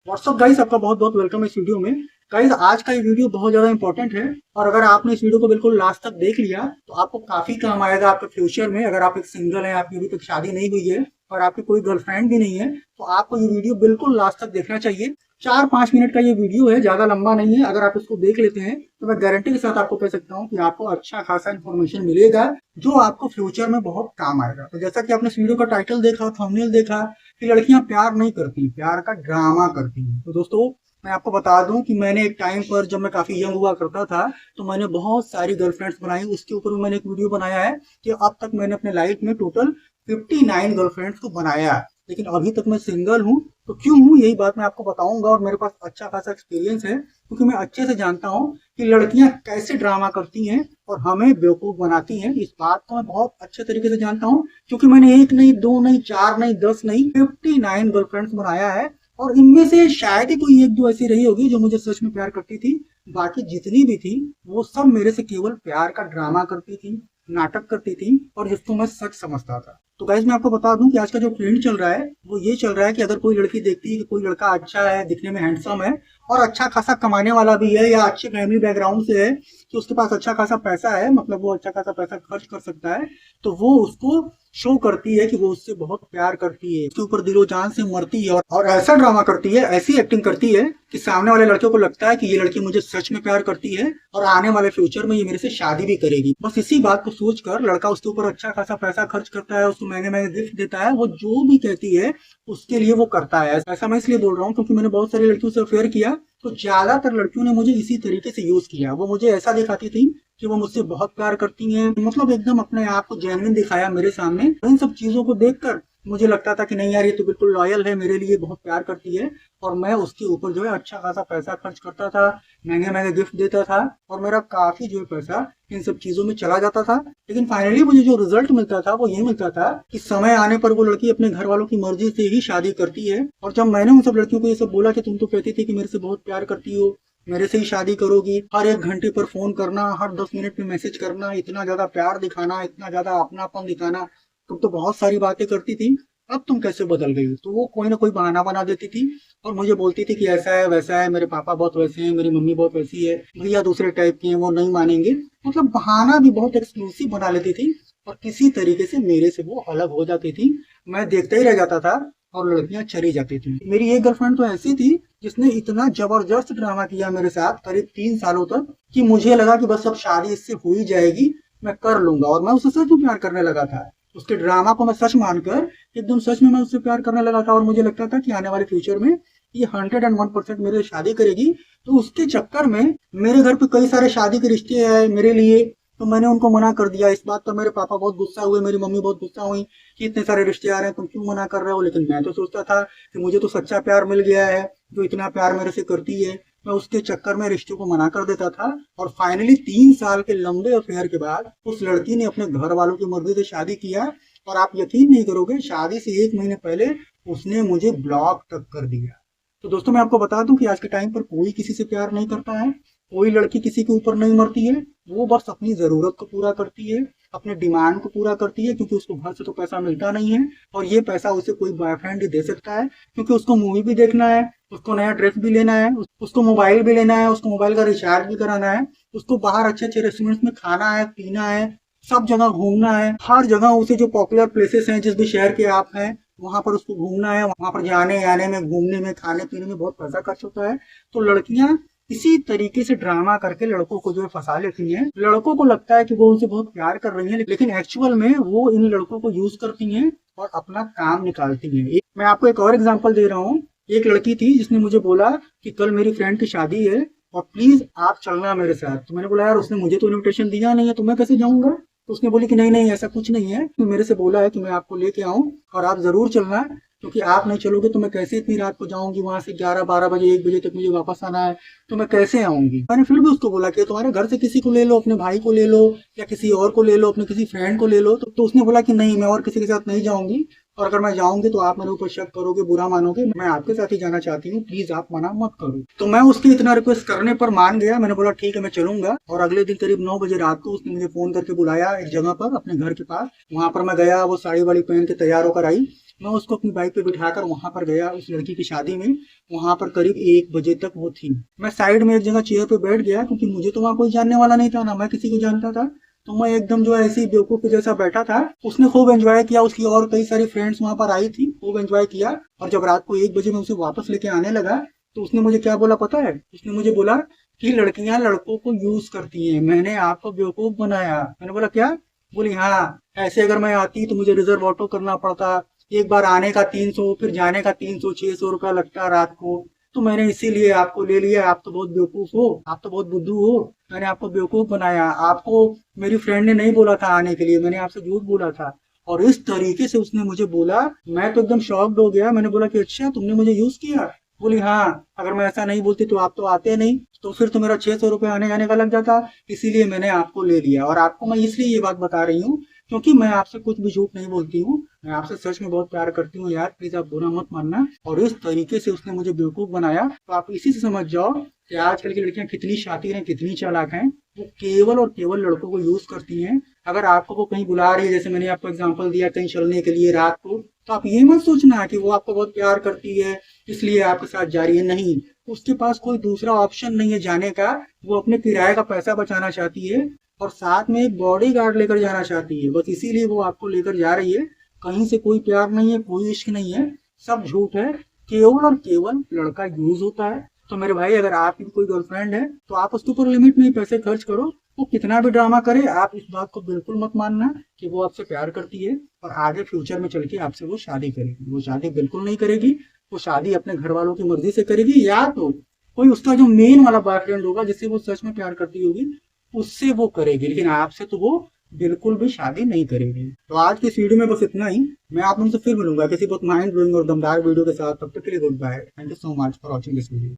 WhatsApp guys, आपका बहुत बहुत वेलकम इस वीडियो में। गाइस, आज का ये वीडियो बहुत ज़्यादा इंपॉर्टेंट है और अगर आपने इस वीडियो को बिल्कुल लास्ट तक देख लिया तो आपको काफ़ी काम आएगा आपके फ्यूचर में। अगर आप एक सिंगल हैं, आपकी अभी तक शादी नहीं हुई है और आपकी कोई गर्लफ्रेंड भी नहीं है, तो आपको ये वीडियो बिल्कुल लास्ट तक देखना चाहिए। 4-5 मिनट का ये वीडियो है, ज़्यादा लंबा नहीं है। अगर आप इसको देख लेते हैं तो मैं गारंटी के साथ आपको कह सकता हूँ कि आपको अच्छा खासा इन्फॉर्मेशन मिलेगा जो आपको फ्यूचर में बहुत काम आएगा। तो जैसा कि आपने इस वीडियो का टाइटल देखा, थंबनेल देखा कि लड़कियां प्यार नहीं करती, प्यार का ड्रामा करती हैं। तो दोस्तों, मैं आपको बता दूं कि मैंने एक टाइम पर, जब मैं काफी यंग हुआ करता था, तो मैंने बहुत सारी गर्लफ्रेंड्स बनाई। उसके ऊपर भी मैंने एक वीडियो बनाया है कि अब तक मैंने अपने लाइफ में टोटल 59 गर्लफ्रेंड्स को बनाया है। लेकिन अभी तक मैं सिंगल हूँ। तो क्यों हूँ, यही बात मैं आपको बताऊंगा। और मेरे पास अच्छा खासा एक्सपीरियंस है क्योंकि मैं अच्छे से जानता हूँ कि लड़कियां कैसे ड्रामा करती हैं और हमें बेवकूफ बनाती हैं। इस बात को मैं बहुत अच्छे तरीके से जानता हूँ क्योंकि मैंने एक नहीं, दो नहीं, चार नहीं, 10 नहीं, 59 गर्लफ्रेंड्स बनाया है। और इनमें से शायद ही कोई एक दो ऐसी रही होगी जो मुझे सच में प्यार करती थी। बाकी जितनी भी थी वो सब मेरे से केवल प्यार का ड्रामा करती थी, नाटक करती थी और जिसको मैं सच समझता था। तो गाइज, मैं आपको बता दूं कि आज का जो ट्रेंड चल रहा है वो ये चल रहा है कि अगर कोई लड़की देखती है कि कोई लड़का अच्छा है, दिखने में हैंडसम है और अच्छा खासा कमाने वाला भी है या अच्छे फैमिली बैकग्राउंड से है, कि उसके पास अच्छा खासा पैसा है, मतलब वो अच्छा खासा पैसा खर्च कर सकता है, तो वो उसको शो करती है कि वो उससे बहुत प्यार करती है, उसके ऊपर दिलो जान से मरती है और ऐसा ड्रामा करती है, ऐसी एक्टिंग करती है कि सामने वाले लड़के को लगता है कि ये लड़की मुझे सच में प्यार करती है और आने वाले फ्यूचर में ये मेरे से शादी भी करेगी। बस इसी बात को सोचकर लड़का उसके ऊपर अच्छा खासा पैसा खर्च करता है, उसको महंगे महंगे गिफ्ट देता है, वो जो भी कहती है उसके लिए वो करता है। ऐसा मैं इसलिए बोल रहा हूँ क्योंकि मैंने बहुत सारी लड़कियों से अफेयर किया, तो ज्यादातर लड़कियों ने मुझे इसी तरीके से यूज किया। वो मुझे ऐसा दिखाती थी कि वो मुझसे बहुत प्यार करती हैं, मतलब एकदम अपने आप को जेन्युइन दिखाया मेरे सामने। इन सब चीजों को देखकर मुझे लगता था कि नहीं यार, ये तो बिल्कुल लॉयल है, मेरे लिए बहुत प्यार करती है। और मैं उसके ऊपर जो है अच्छा खासा पैसा खर्च करता था, महंगे महंगे गिफ्ट देता था और मेरा काफी जो है पैसा इन सब चीजों में चला जाता था। लेकिन फाइनली मुझे जो रिजल्ट मिलता था वो ये मिलता था कि समय आने पर वो लड़की अपने घर वालों की मर्जी से ही शादी करती है। और जब मैंने उन सब लड़कियों को ये सब बोला कि तुम तो कहती थी कि मेरे से बहुत प्यार करती हो, मेरे से ही शादी करोगी, हर 1 घंटे पर फोन करना, हर 10 मिनट में मैसेज करना, इतना ज्यादा प्यार दिखाना, इतना ज्यादा अपनापन दिखाना, तुम तो बहुत सारी बातें करती थी, अब तुम कैसे बदल गई हो? तो वो कोई ना कोई बहाना बना देती थी और मुझे बोलती थी कि ऐसा है वैसा है, मेरे पापा बहुत वैसे हैं, मेरी मम्मी बहुत वैसी है, भैया दूसरे टाइप के हैं, वो नहीं मानेंगे। मतलब बहाना भी बहुत एक्सक्लूसिव बना लेती थी और किसी तरीके से मेरे से वो अलग हो जाती थी। मैं देखता ही रह जाता था और लड़कियां चली जाती थी। मेरी एक गर्लफ्रेंड तो ऐसी थी जिसने इतना जबरदस्त ड्रामा किया मेरे साथ करीब 3 सालों तक कि मुझे लगा कि बस अब शादी इससे हो ही जाएगी, मैं कर लूंगा। और मैं उससे सच में प्यार करने लगा था, उसके ड्रामा को मैं सच मानकर एकदम सच में मैं उससे प्यार करने लगा था। और मुझे लगता था कि आने वाले फ्यूचर में ये 101% मेरे शादी करेगी। तो उसके चक्कर में मेरे घर पे कई सारे शादी के रिश्ते आए मेरे लिए, तो मैंने उनको मना कर दिया। इस बात पर मेरे पापा बहुत गुस्सा हुए, मेरी मम्मी बहुत गुस्सा हुई कि इतने सारे रिश्ते आ रहे हैं, तुम क्यों मना कर रहे हो। लेकिन मैं तो सोचता था कि मुझे तो सच्चा प्यार मिल गया है, जो इतना प्यार मेरे से करती है। मैं उसके चक्कर में रिश्तों को मना कर देता था। और फाइनली 3 साल के लंबे अफेयर के बाद उस लड़की ने अपने घर वालों की मर्जी से शादी किया। और आप यकीन नहीं करोगे, शादी से 1 महीने पहले उसने मुझे ब्लॉक तक कर दिया। तो दोस्तों, मैं आपको बता दूं कि आज के टाइम पर कोई किसी से प्यार नहीं करता है, कोई लड़की किसी के ऊपर नहीं मरती है। वो बस अपनी जरूरत को पूरा करती है, अपने डिमांड को पूरा करती है, क्योंकि उसको घर से तो पैसा मिलता नहीं है और ये पैसा उसे कोई बॉयफ्रेंड ही दे सकता है, क्योंकि उसको मूवी भी देखना है, उसको नया ड्रेस भी लेना है, उसको मोबाइल भी लेना है, उसको मोबाइल का रिचार्ज भी कराना है, उसको बाहर अच्छे अच्छे रेस्टोरेंट्स में खाना है, पीना है, सब जगह घूमना है। हर जगह उसे जो पॉपुलर प्लेसेस हैं, जिस भी शहर के आप हैं, वहां पर उसको घूमना है। वहां पर जाने आने में, घूमने में, खाने पीने में बहुत पैसा खर्च होता है। तो लड़कियां इसी तरीके से ड्रामा करके लड़कों को जो है फंसा लेती हैं। लड़कों को लगता है कि वो उनसे बहुत प्यार कर रही हैं, लेकिन एक्चुअल में वो इन लड़कों को यूज करती हैं और अपना काम निकालती हैं। मैं आपको एक और एग्जांपल दे रहा हूँ। एक लड़की थी जिसने मुझे बोला कि कल मेरी फ्रेंड की शादी है और प्लीज आप चलना मेरे साथ। तो मैंने बोला यार, उसने मुझे तो इन्विटेशन दिया नहीं है, तो मैं कैसे जाऊंगा। तो उसने बोली कि नहीं नहीं, ऐसा कुछ नहीं है, तो मेरे से बोला है कि मैं आपको लेके आऊं और आप जरूर चलना, क्योंकि आप नहीं चलोगे तो मैं कैसे इतनी रात को जाऊंगी, वहां से 11-12 बजे 1 बजे तक मुझे वापस आना है, तो मैं कैसे आऊंगी। मैंने फिर भी उसको बोला कि तुम्हारे घर से किसी को ले लो, अपने भाई को ले लो या किसी और को ले लो, अपने किसी फ्रेंड को ले लो। तो उसने बोला कि नहीं, मैं और किसी के साथ नहीं जाऊंगी, और अगर मैं जाऊंगी तो आप मेरे ऊपर शक करोगे, बुरा मानोगे, मैं आपके साथ ही जाना चाहती हूँ, प्लीज आप मना मत करो। तो मैं उसकी इतना रिक्वेस्ट करने पर मान गया। मैंने बोला ठीक है, मैं चलूंगा। और अगले दिन करीब 9 बजे रात को उसने मुझे फोन करके बुलाया एक जगह पर अपने घर के पास। वहां पर मैं गया, वो साड़ी वाड़ी पहन के तैयार होकर आई मैं उसको अपनी बाइक पे बिठाकर वहां पर गया उस लड़की की शादी में। वहां पर करीब 1 बजे तक वो थी। मैं साइड में एक जगह चेयर पे बैठ गया, क्योंकि मुझे तो वहां कोई जानने वाला नहीं था, ना मैं किसी को जानता था। तो मैं एकदम जो है ऐसे ही बेवकूफ के जैसा बैठा था। उसने खूब एंजॉय किया, उसकी और कई सारी फ्रेंड्स वहां पर आई थी, खूब एंजॉय किया। और जब रात को 1 बजे मैं उसे वापस लेके आने लगा, तो उसने मुझे क्या बोला पता है? उसने मुझे बोला कि लड़कियां लड़कों को यूज करती हैं, मैंने आपको बेवकूफ बनाया। मैंने बोला क्या? बोली हाँ, ऐसे अगर मैं आती तो मुझे रिजर्व ऑटो करना पड़ता, एक बार आने का 300, फिर जाने का 300, 600 रुपया लगता रात को। तो मैंने इसीलिए आपको ले लिया। आप तो बहुत बेवकूफ हो, आप तो बहुत बुद्धू हो, मैंने आपको बेवकूफ बनाया। आपको मेरी फ्रेंड ने नहीं बोला था आने के लिए, मैंने आपसे झूठ बोला था। और इस तरीके से उसने मुझे बोला। मैं तो एकदम शॉक्ड हो गया। मैंने बोला कि अच्छा, तुमने मुझे यूज किया? बोली हाँ, अगर मैं ऐसा नहीं बोलती तो आप तो आते नहीं, तो फिर तो मेरा 600 रुपये आने जाने का लग जाता, इसीलिए मैंने आपको ले लिया। और आपको मैं इसलिए ये बात बता रही हूँ क्योंकि मैं आपसे कुछ भी झूठ नहीं बोलती हूँ, मैं आपसे सच में बहुत प्यार करती हूँ यार, प्लीज आप बुरा मत मानना। और इस तरीके से उसने मुझे बेवकूफ बनाया। तो आप इसी से समझ जाओ कि आजकल की लड़कियां कितनी शातिर हैं, कितनी चालाक हैं। वो केवल और केवल लड़कों को यूज करती हैं। अगर आपको वो कहीं बुला रही है, जैसे मैंने आपको एग्जांपल दिया, कहीं चलने के लिए रात को, तो आप ये मत सोचना कि वो आपको बहुत प्यार करती है इसलिए आपके साथ जा रही है। नहीं, उसके पास कोई दूसरा ऑप्शन नहीं है जाने का। वो अपने किराए का पैसा बचाना चाहती है और साथ में एक बॉडी गार्ड लेकर जाना चाहती है, बस इसीलिए वो आपको लेकर जा रही है। कहीं से कोई प्यार नहीं है, कोई इश्क नहीं है, सब झूठ है। केवल और केवल लड़का यूज होता है। तो मेरे भाई, अगर आपकी कोई गर्लफ्रेंड है तो आप उसके ऊपर लिमिट में ही पैसे खर्च करो। वो कितना भी ड्रामा करे, आप इस बात को बिल्कुल मत मानना कि वो आपसे प्यार करती है और आगे फ्यूचर में चल के आपसे वो शादी करेगी। वो शादी बिल्कुल नहीं करेगी। वो शादी अपने घर वालों की मर्जी से करेगी, या तो कोई उसका जो मेन वाला बॉयफ्रेंड होगा जिससे वो सच में प्यार करती होगी, उससे वो करेगी, लेकिन आपसे तो वो बिल्कुल भी शादी नहीं करेगी। तो आज की इस वीडियो में बस इतना ही। मैं आप लोगों से फिर मिलूंगा किसी बहुत माइंड ब्लोइंग और दमदार वीडियो के साथ। तब तक के लिए good bye. Thank you so much for watching this video.